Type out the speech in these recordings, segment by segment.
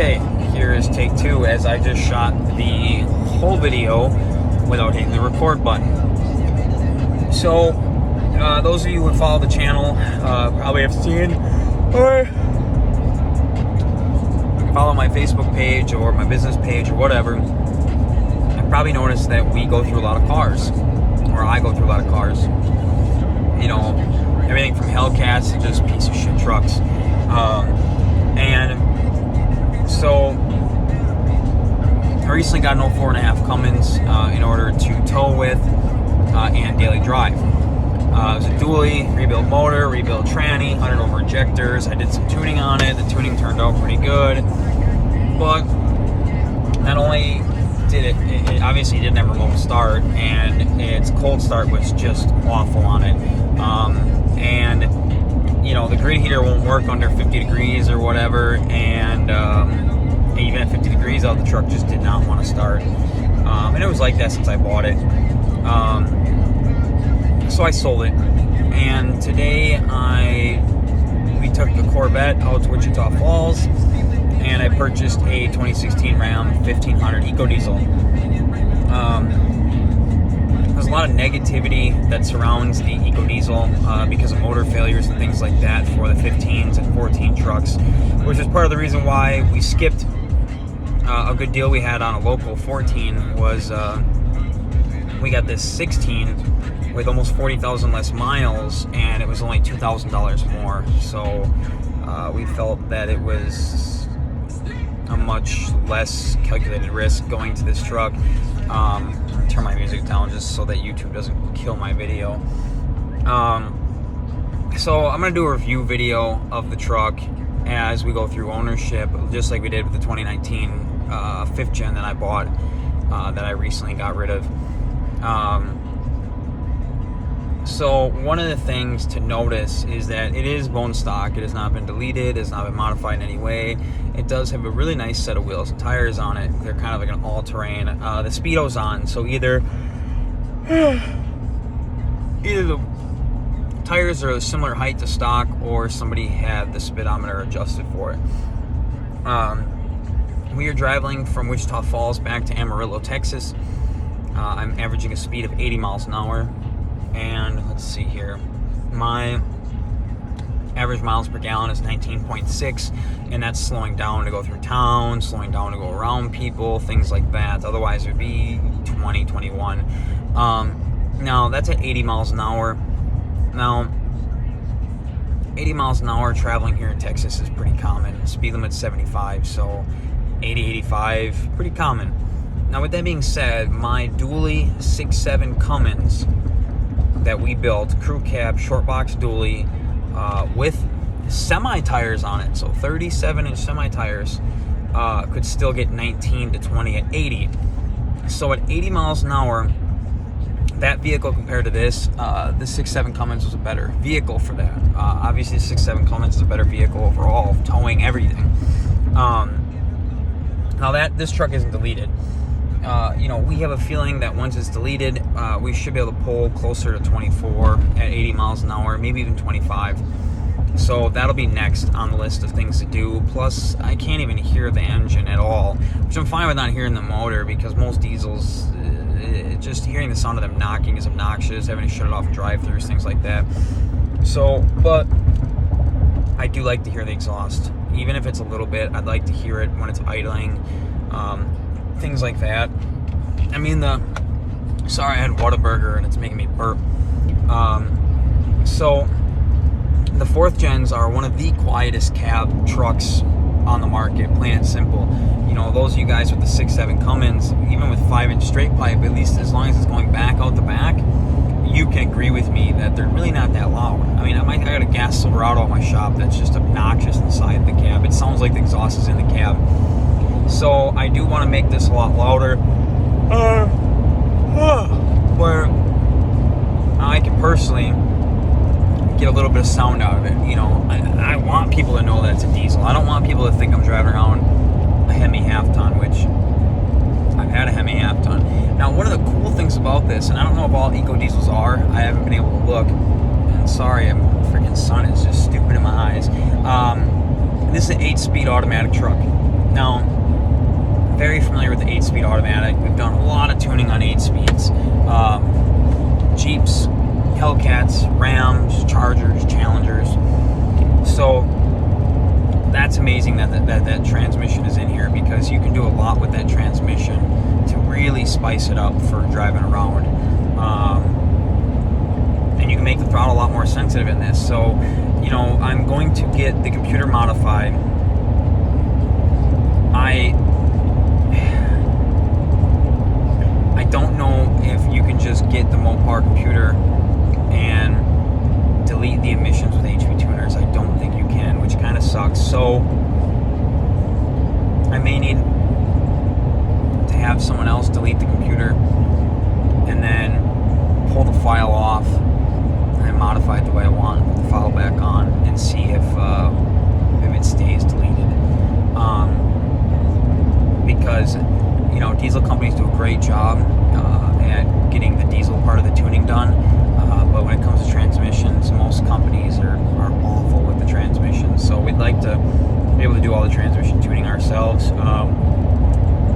Okay, here is take two as I just shot the whole video without hitting the record button. So, those of you who follow the channel probably have seen or follow my Facebook page or my business page or whatever. I've probably noticed that we go through a lot of cars, or I go through a lot of cars. You know, everything from Hellcats to just piece of shit trucks. And so I recently got an 04.5 Cummins in order to tow with and daily drive. It was a dually, rebuilt motor, rebuilt tranny, 100 over injectors. I did some tuning on it. The tuning turned out pretty good. But not only did it obviously didn't have a remote start, and its cold start was just awful on it. And you know, the grid heater won't work under 50 degrees or whatever, and even at 50 degrees out, the truck just did not want to start. And it was like that since I bought it. So I sold it, and today we took the Corvette out to Wichita Falls, and I purchased a 2016 Ram 1500 Eco Diesel. There's a lot of negativity that surrounds the Eco Diesel because of motor failures and things like that for the 15s and 14 trucks, which is part of the reason why we skipped a good deal we had on a local 14. Was we got this 16 with almost 40,000 less miles, and it was only $2,000 more. So we felt that it was a much less calculated risk going to this truck. Turn my music down just so that YouTube doesn't kill my video. So I'm going to do a review video of the truck as we go through ownership, just like we did with the 2019 5th gen that I bought, that I recently got rid of. So one of the things to notice is that it is bone stock. It has not been deleted. It has not been modified in any way. It does have a really nice set of wheels and tires on it. They're kind of like an all-terrain. The Speedo's on, so either the tires are a similar height to stock, or somebody had the speedometer adjusted for it. We are driving from Wichita Falls back to Amarillo, Texas. I'm averaging a speed of 80 miles an hour. And let's see here, my average miles per gallon is 19.6, and that's slowing down to go through town, slowing down to go around people, things like that. Otherwise it would be 20, 21. Now that's at 80 miles an hour. Now 80 miles an hour traveling here in Texas is pretty common. Speed limit's 75, so 80, 85, pretty common. Now with that being said, my dually 6.7 Cummins that we built, crew cab, short box dually, with semi tires on it, so 37-inch semi tires, could still get 19 to 20 at 80. So at 80 miles an hour, that vehicle compared to this, the 6.7 Cummins was a better vehicle for that. Obviously, the 6.7 Cummins is a better vehicle overall, towing everything. Now this truck isn't deleted. You know, we have a feeling that once it's deleted, we should be able to pull closer to 24 at 80 miles an hour, maybe even 25. So that'll be next on the list of things to do. Plus, I can't even hear the engine at all, which I'm fine with not hearing the motor, because most diesels, just hearing the sound of them knocking is obnoxious, having to shut it off in drive-thrus, things like that. So, but I do like to hear the exhaust. Even if it's a little bit, I'd like to hear it when it's idling. Things like that. I mean, sorry, I had Whataburger and it's making me burp. So the 4th gens are one of the quietest cab trucks on the market, plain and simple. You know, those of you guys with the 6.7 Cummins, even with 5-inch straight pipe, at least as long as it's going back out the back, you can agree with me that they're really not that loud. I mean, I got a gas Silverado at my shop that's just obnoxious inside the cab. It sounds like the exhaust is in the cab. So I do want to make this a lot louder, where I can personally get a little bit of sound out of it. You know, I want people to know that it's a diesel. I don't want people to think I'm driving around a Hemi half-ton, which I've had a Hemi half-ton. Now, one of the cool things about this, and I don't know if all Eco Diesels are, I haven't been able to look, and sorry, the freaking sun is just stupid in my eyes. This is an 8-speed automatic truck. Now, very familiar with the 8-speed automatic. We've done a lot of tuning on 8 speeds. Jeeps, Hellcats, Rams, Chargers, Challengers. So that's amazing that transmission is in here, because you can do a lot with that transmission to really spice it up for driving around. And you can make the throttle a lot more sensitive in this. So, you know, I'm going to get the computer modified. I don't know if you can just get the Mopar computer and delete the emissions with HV tuners. I don't think you can, which kind of sucks. So I may need to have someone else delete the computer and then pull the file off and modify it the way I want, put the file back on, and see if it stays deleted. Because, you know, diesel companies do a great job at getting the diesel part of the tuning done, but when it comes to transmissions, most companies are awful with the transmissions. So we'd like to be able to do all the transmission tuning ourselves.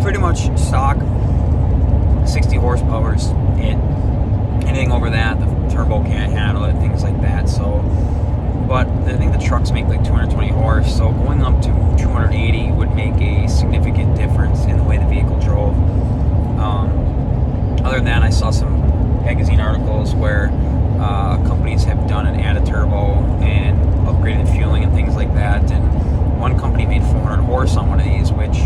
Pretty much stock 60 horsepower is it. Anything over that, the turbo can't handle it, things like that. So, but I think the trucks make like 220 horse, so going up to 280 would make a significant difference in the way the vehicle drove. Other than that, I saw some magazine articles where companies have done an added turbo and upgraded fueling and things like that, and one company made 400 horse on one of these, which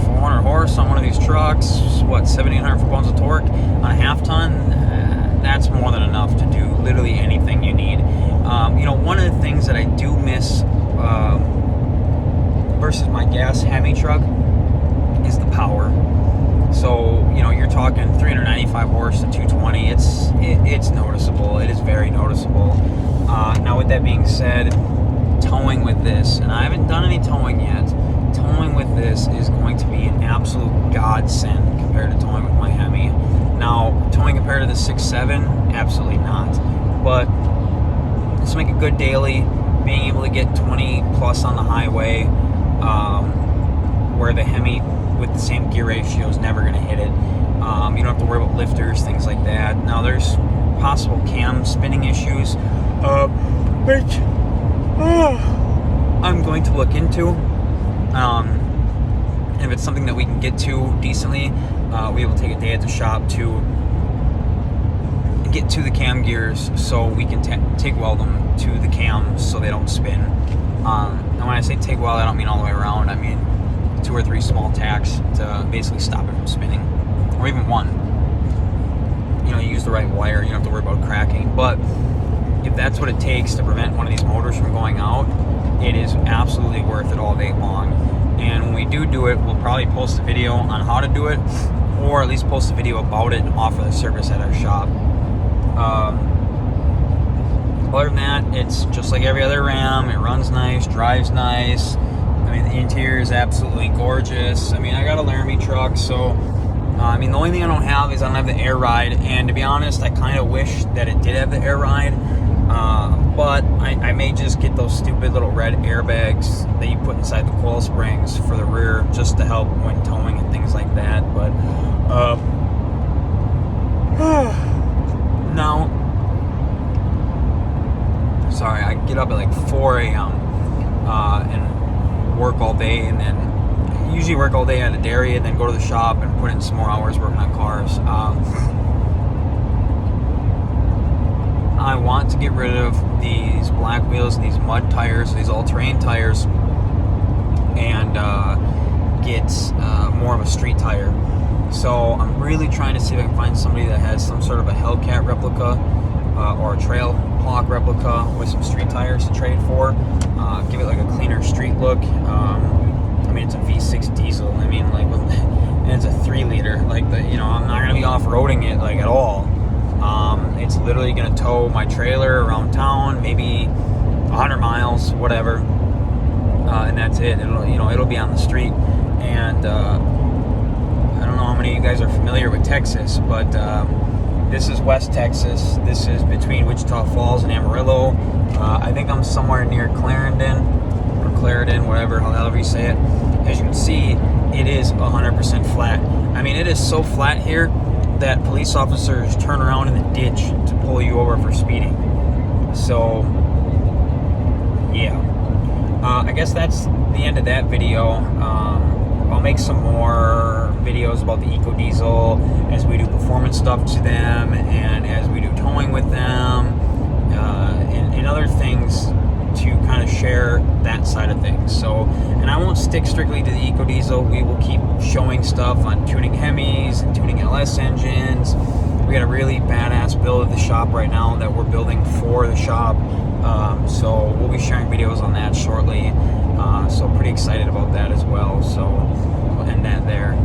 400 horse on one of these trucks, what, 1,700 foot-pounds of torque on a half-ton? That's more than enough to do literally anything you need. You know, one of the things that I do miss versus my gas Hemi truck is the power. So, you know, you're talking 395 horse to 220. It's noticeable. It is very noticeable. Now, with that being said, towing with this, and I haven't done any towing yet, towing with this is going to be an absolute godsend compared to towing with my Hemi. Now, towing compared to the 6.7, absolutely not. But let's make a good daily, being able to get 20 plus on the highway, where the Hemi with the same gear ratio is never going to hit it. You don't have to worry about lifters, things like that. Now, there's possible cam spinning issues, which I'm going to look into. If it's something that we can get to decently, we will take a day at the shop to get to the cam gears so we can TIG weld them to the cams so they don't spin. And when I say TIG weld, I don't mean all the way around. I mean 2 or 3 small tacks to basically stop it from spinning, or even one. You know, you use the right wire, you don't have to worry about cracking. But if that's what it takes to prevent one of these motors from going out, it is absolutely worth it all day long. And when we do it, we'll probably post a video on how to do it, or at least post a video about it and offer the service at our shop. Other than that, it's just like every other Ram. It runs nice, drives nice. I mean, the interior is absolutely gorgeous. I mean, I got a Laramie truck, so I mean, the only thing I don't have is I don't have the air ride. And to be honest, I kind of wish that it did have the air ride. But I may just get those stupid little red airbags that you put inside the coil springs for the rear, just to help when towing and things like that. But now, sorry, I get up at like 4 a.m. And work all day, and then usually work all day at a dairy, and then go to the shop and put in some more hours working on cars. I want to get rid of these black wheels and these mud tires, these all-terrain tires, and get more of a street tire. So I'm really trying to see if I can find somebody that has some sort of a Hellcat replica or a Trail Hawk replica with some street tires to trade for. Give it like a cleaner street look. I mean, it's a V6 diesel. I mean, like, and it's a 3-liter. Like, you know, I'm not gonna be off-roading it like at all. It's literally gonna tow my trailer around town, maybe 100 miles, whatever, and that's it. It'll be on the street. And I don't know how many of you guys are familiar with Texas, but this is West Texas. This is between Wichita Falls and Amarillo. I think I'm somewhere near Clarendon or Clarendon, whatever, however you say it. As you can see, it is 100% flat. I mean, it is so flat here that police officers turn around in the ditch to pull you over for speeding. So, yeah. I guess that's the end of that video. I'll make some more videos about the EcoDiesel as we do performance stuff to them and as we do towing with them and other things to kind of share that side of things. So, and I won't stick strictly to the EcoDiesel. We will keep showing stuff on tuning Hemis and tuning LS engines. We got a really badass build at the shop right now that we're building for the shop. So we'll be sharing videos on that shortly. So pretty excited about that as well. So we'll end that there.